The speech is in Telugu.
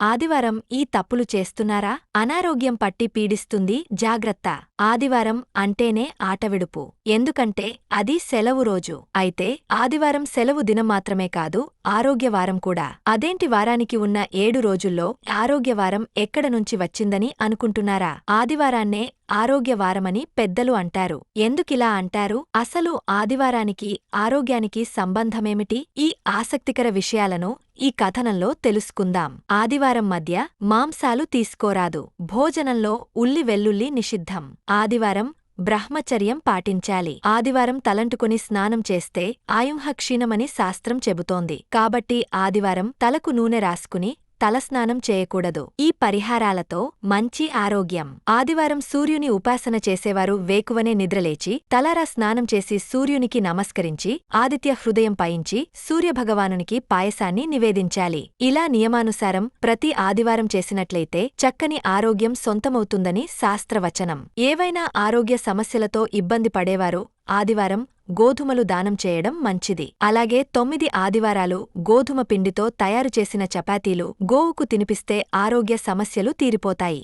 ఆదివారం ఈ తప్పులు చేస్తున్నారా? అనారోగ్యం పట్టి పీడిస్తుంది జాగ్రత్త. ఆదివారం అంటేనే ఆటవిడుపు. ఎందుకంటే అది సెలవు రోజు. అయితే ఆదివారం సెలవు దినం మాత్రమే కాదు, ఆరోగ్యవారం కూడా. అదేంటి వారానికి ఉన్న 7 రోజుల్లో ఆరోగ్యవారం ఎక్కడ నుంచి వచ్చిందని అనుకుంటున్నారా? ఆదివారాన్నే ఆరోగ్యవారమని పెద్దలు అంటారు. ఎందుకిలా అంటారు? అసలు ఆదివారానికి ఆరోగ్యానికి సంబంధమేమిటి? ఈ ఆసక్తికర విషయాలను ఈ కథనంలో తెలుసుకుందాం. ఆదివారం మధ్య మాంసాలు తీసుకోరాదు. భోజనంలో ఉల్లి వెల్లుల్లి నిషిద్ధం. ఆదివారం బ్రహ్మచర్యం పాటించాలి. ఆదివారం తలంటుకొని స్నానం చేస్తే ఆయుః క్షీణమని శాస్త్రం చెబుతోంది. కాబట్టి ఆదివారం తలకు నూనె రాసుకుని తలస్నానం చేయకూడదు. ఈ పరిహారాలతో మంచి ఆరోగ్యం. ఆదివారం సూర్యుని ఉపాసన చేసేవారు వేకువనే నిద్రలేచి తలారా స్నానం చేసి సూర్యునికి నమస్కరించి ఆదిత్య హృదయం పయించి సూర్యభగవానునికి పాయసాన్ని నివేదించాలి. ఇలా నియమానుసారం ప్రతి ఆదివారం చేసినట్లయితే చక్కని ఆరోగ్యం సొంతమవుతుందని శాస్త్రవచనం. ఏవైనా ఆరోగ్య సమస్యలతో ఇబ్బంది పడేవారు ఆదివారం గోధుమలు దానం చేయడం మంచిది. అలాగే 9 ఆదివారాలు గోధుమ పిండితో తయారుచేసిన చపాతీలు గోవుకు తినిపిస్తే ఆరోగ్య సమస్యలు తీరిపోతాయి.